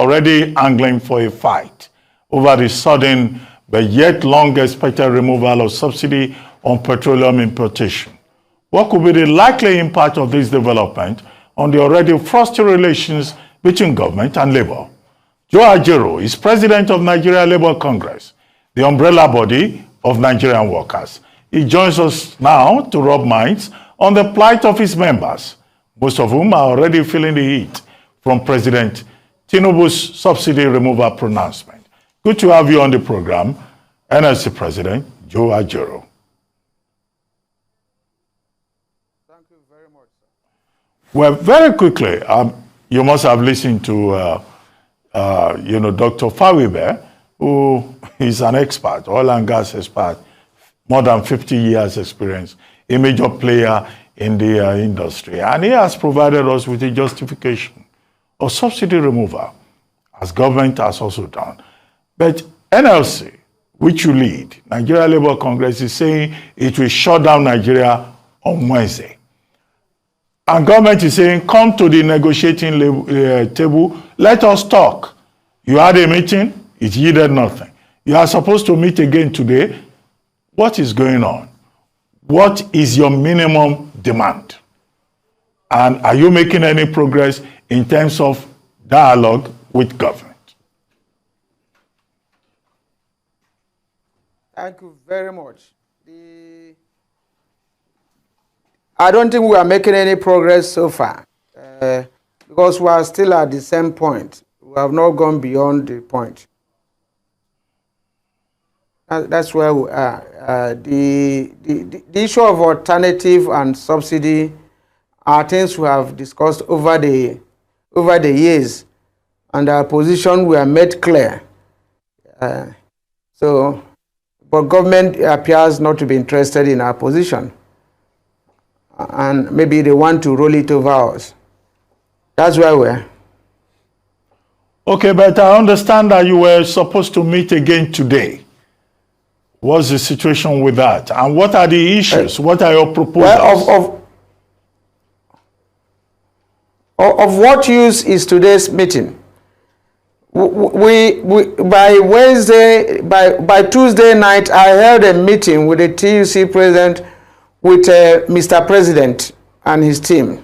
already angling for a fight over the sudden but yet long-expected removal of subsidy on petroleum importation. What could be the likely impact of this development on the already frosty relations between government and labor? Joe AJAERO is president of Nigeria Labour Congress, the umbrella body of Nigerian workers. He joins us now to rub minds on the plight of his members, most of whom are already feeling the heat from President Tinubu's subsidy removal pronouncement. Good to have you on the program, NLC President Joe AJAERO. Thank you very much, sir. Well, very quickly, you must have listened to Dr. Fawibe, who is an expert, oil and gas expert, more than 50 years experience, a major player in the industry. And he has provided us with a justification of subsidy removal, as government has also done. But NLC, which you lead, Nigeria Labour Congress, is saying it will shut down Nigeria on Wednesday. And government is saying, come to the negotiating table, let us talk. You had a meeting, it yielded nothing. You are supposed to meet again today. What is going on? What is your minimum demand? And are you making any progress in terms of dialogue with government? Thank you very much. I don't think we are making any progress so far because we are still at the same point. We have not gone beyond the point. That's where we are. The issue of alternative and subsidy are things we have discussed over the years, and our position were made clear. But government appears not to be interested in our position, and maybe they want to roll it over us. That's where we are. Okay, but I understand that you were supposed to meet again today. What's the situation with that? And what are the issues? What are your proposals? Well, of what use is today's meeting? By Tuesday night, I held a meeting with the TUC president, with Mr. President and his team.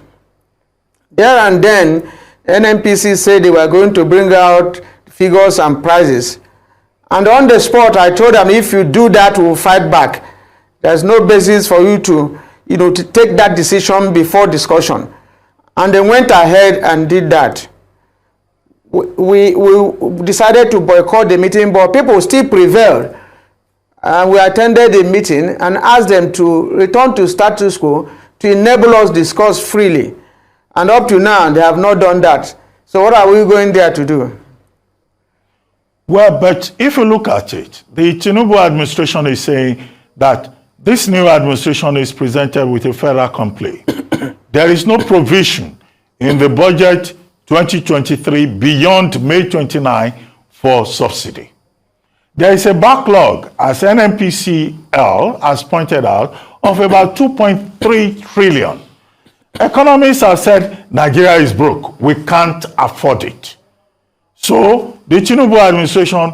There and then, NNPC said they were going to bring out figures and prices. And on the spot, I told them, if you do that, we'll fight back. There's no basis for you to take that decision before discussion. And they went ahead and did that. We decided to boycott the meeting, but people still prevailed. And we attended the meeting and asked them to return to status quo to enable us discuss freely. And up to now, they have not done that. So what are we going there to do? Well, but if you look at it, the Tinubu administration is saying that this new administration is presented with a fait accompli. There is no provision in the budget 2023 beyond May 29 for subsidy. There is a backlog, as NNPCL has pointed out, of about 2.3 trillion. Economists have said Nigeria is broke. We can't afford it. So the Tinubu administration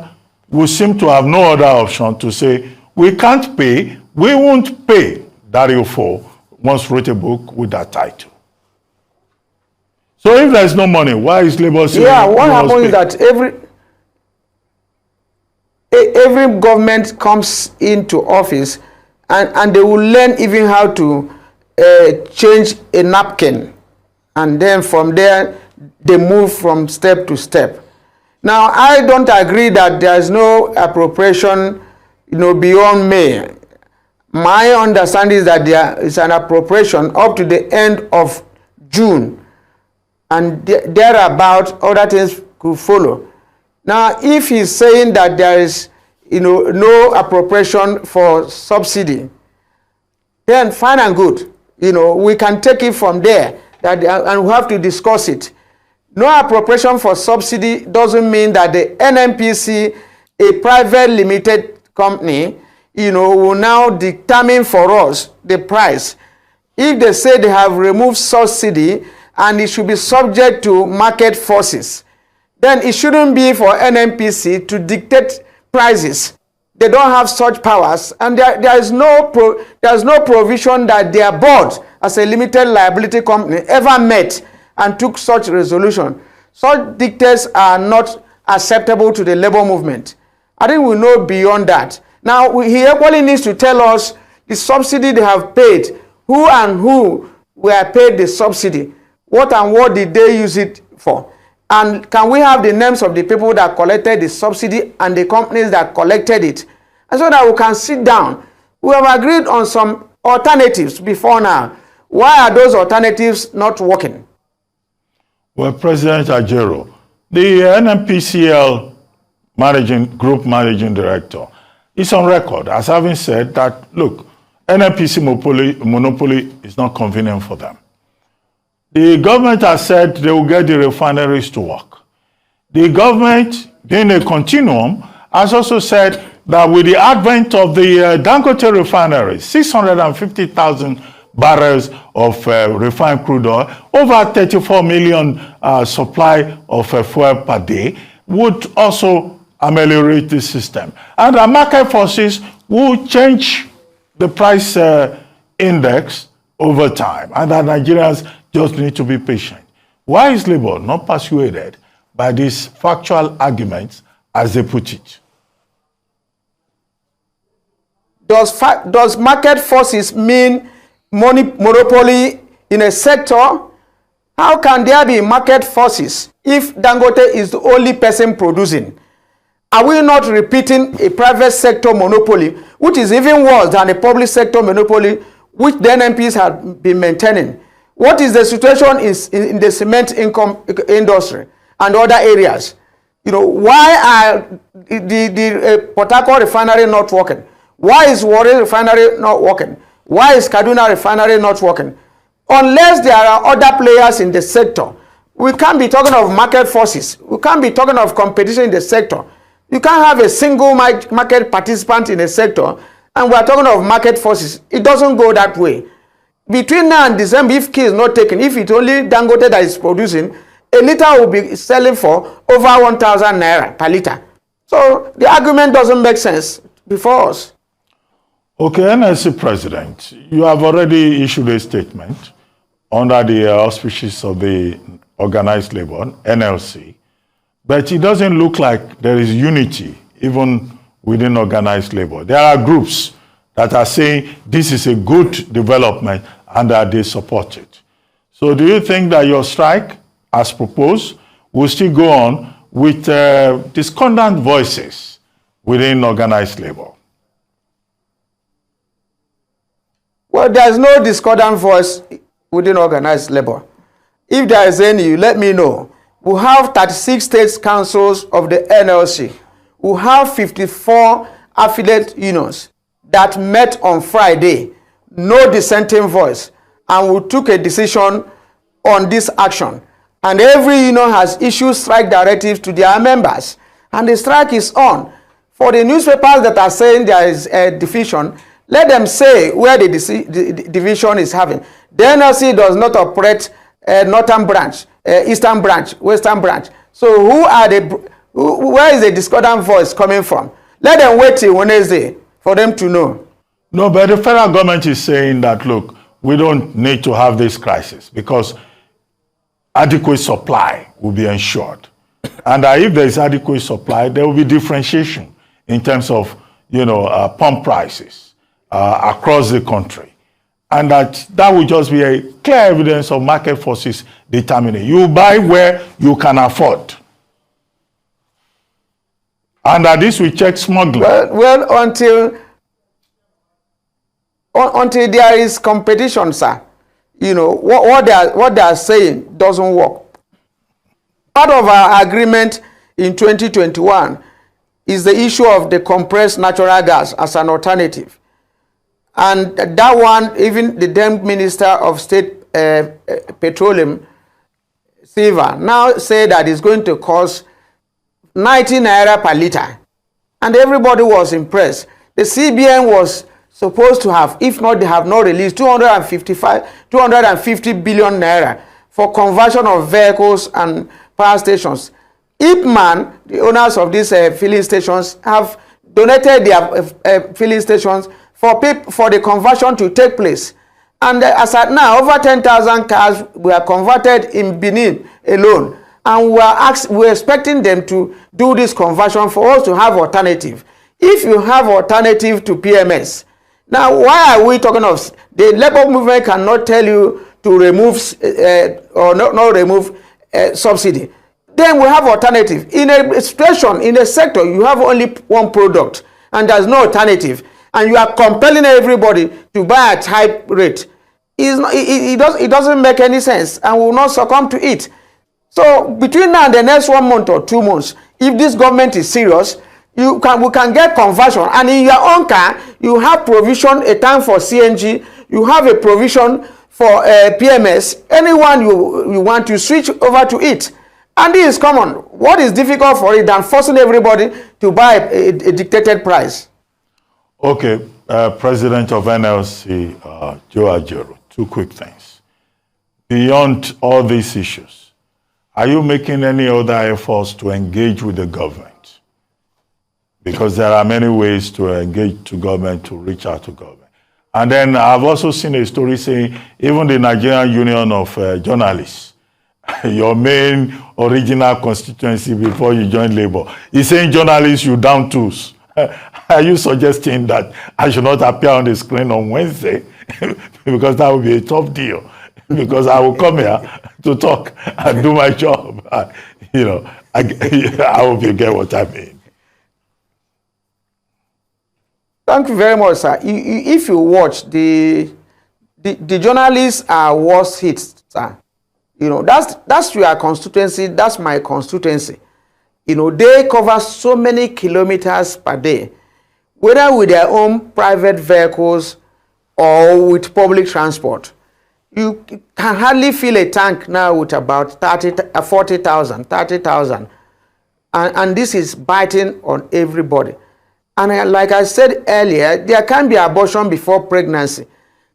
will seem to have no other option to say, we can't pay, we won't pay. Dario Fo once wrote a book with that title. So if there's no money, why is Labour saying? Yeah, what happens is that every government comes into office and they will learn even how to change a napkin, and then from there they move from step to step. Now, I don't agree that there is no appropriation, beyond May. My understanding is that there is an appropriation up to the end of June, and thereabout other things could follow. Now, if he's saying that there is, no appropriation for subsidy, then fine and good. We can take it from there, and we have to discuss it. No appropriation for subsidy doesn't mean that the NNPC, a private limited company, will now determine for us the price. If they say they have removed subsidy and it should be subject to market forces, then it shouldn't be for NNPC to dictate prices. They don't have such powers, and there is no provision that their board, as a limited liability company, ever met and took such resolution. Such dictates are not acceptable to the labor movement. I think we know beyond that. Now, he equally needs to tell us the subsidy they have paid, who and who were paid the subsidy, what and what did they use it for. And can we have the names of the people that collected the subsidy and the companies that collected it? And so that we can sit down. We have agreed on some alternatives before now. Why are those alternatives not working? Well, President AJAERO, the NNPCL Group Managing Director is on record as having said that, look, NNPC monopoly is not convenient for them. The government has said they will get the refineries to work. The government, being a continuum, has also said that with the advent of the Dangote refinery, 650,000 barrels of refined crude oil, over 34 million supply of fuel per day, would also ameliorate the system. And the market forces will change the price index over time, and that Nigerians just need to be patient. Why is Labour not persuaded by these factual arguments as they put it? Does market forces mean monopoly in a sector? How can there be market forces if Dangote is the only person producing? Are we not repeating a private sector monopoly, which is even worse than a public sector monopoly, which the NMPs have been maintaining? What is the situation in the cement industry and other areas? You know, why are the Port Harcourt refinery not working? Why is Warri refinery not working? Why is Kaduna refinery not working? Unless there are other players in the sector, we can't be talking of market forces. We can't be talking of competition in the sector. You can't have a single market participant in a sector, and we are talking of market forces. It doesn't go that way. Between now and December, if key is not taken, if it's only Dangote that is producing, a liter will be selling for over 1,000 naira per liter. So the argument doesn't make sense before us. Okay, NLC President, you have already issued a statement under the auspices of the organized labor, NLC, but it doesn't look like there is unity even within organized labor. There are groups that are saying this is a good development and that they support it. So do you think that your strike, as proposed, will still go on with discordant voices within organized labor? Well, there is no discordant voice within organized labor. If there is any, let me know. We have 36 state councils of the NLC. We have 54 affiliate unions that met on Friday. No dissenting voice. And we took a decision on this action. And every union has issued strike directives to their members. And the strike is on. For the newspapers that are saying there is a division, let them say where the division is having. The NLC does not operate northern branch, eastern branch, western branch. So where is the discordant voice coming from? Let them wait till Wednesday for them to know. No, but the federal government is saying that, look, we don't need to have this crisis because adequate supply will be ensured. And if there is adequate supply, there will be differentiation in terms of, pump prices across the country. And that will just be a clear evidence of market forces determining. You buy where you can afford. And this will check smuggling. Well, until there is competition, sir, what they are saying doesn't work. Part of our agreement in 2021 is the issue of the compressed natural gas as an alternative. And that one, even the then Minister of State Petroleum, Silva, now say that it's going to cost 90 naira per liter. And everybody was impressed. The CBN was supposed to have, if not, they have not released 250 billion naira for conversion of vehicles and power stations. Ipman, the owners of these filling stations, have donated their filling stations for the conversion to take place. And as at now, over 10,000 cars were converted in Benin alone. And we're expecting them to do this conversion for us to have alternative. If you have alternative to PMS, now why are we talking of the labor movement cannot tell you to remove or not remove subsidy? Then we have alternative. In a situation, in a sector, you have only one product and there's no alternative, and you are compelling everybody to buy at high rate. It doesn't make any sense, and we will not succumb to it. So between now and the next 1 month or 2 months, if this government is serious, we can get conversion. And in your own car, you have provision, a tank for CNG, you have a provision for PMS. Anyone you want to switch over to it. And this is common. What is difficult for it than forcing everybody to buy a dictated price? Okay, President of NLC, Joe AJAERO, 2 quick things. Beyond all these issues, are you making any other efforts to engage with the government? Because there are many ways to engage to government, to reach out to government. And then I've also seen a story saying even the Nigerian Union of Journalists, your main original constituency before you joined Labour, is saying journalists you down tools. Are you suggesting that I should not appear on the screen on Wednesday? Because that would be a tough deal. Because I will come here to talk and do my job. I hope you get what I mean. Thank you very much, sir. If you watch, the journalists are worst hit, sir. That's your constituency, that's my constituency. They cover so many kilometers per day, whether with their own private vehicles or with public transport. You can hardly fill a tank now with about 40,000, 30,000. And this is biting on everybody. And like I said earlier, there can be abortion before pregnancy.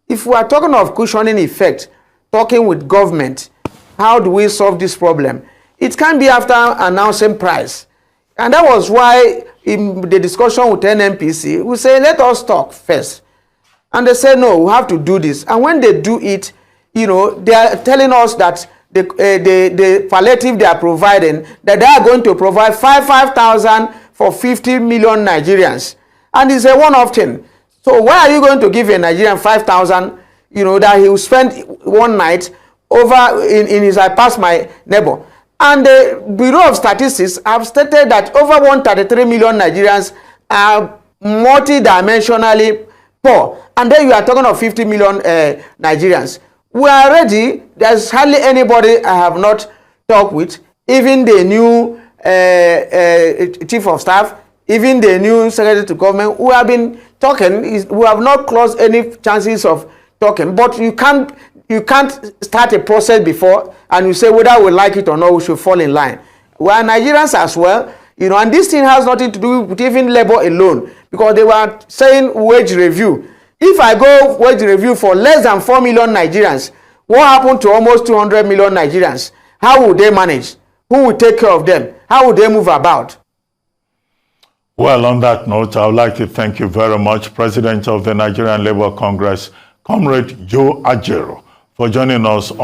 If we are talking of cushioning effect, talking with government, how do we solve this problem? It can be after announcing price. And that was why in the discussion with NNPC, we say, let us talk first. And they say, no, we have to do this. And when they do it, they are telling us that the palliative they are providing, that they are going to provide 5,000 for 50 million Nigerians. And it's a one-off thing. So why are you going to give a Nigerian 5,000, that he will spend one night over in his I pass my neighbor? And the Bureau of Statistics have stated that over 133 million Nigerians are multidimensionally poor. And then you are talking of 50 million Nigerians. We are ready. There's hardly anybody I have not talked with, even the new chief of staff, even the new secretary to government, who have been talking. We have not closed any chances of talking. But you can't start a process before and you say whether we like it or not, we should fall in line. We are Nigerians as well, and this thing has nothing to do with even labor alone, because they were saying wage review. If I go wage review for less than 4 million Nigerians, what happened to almost 200 million Nigerians? How will they manage? Who will take care of them? How will they move about? Well, on that note, I would like to thank you very much, President of the Nigerian Labour Congress, Comrade Joe AJAERO, for joining us on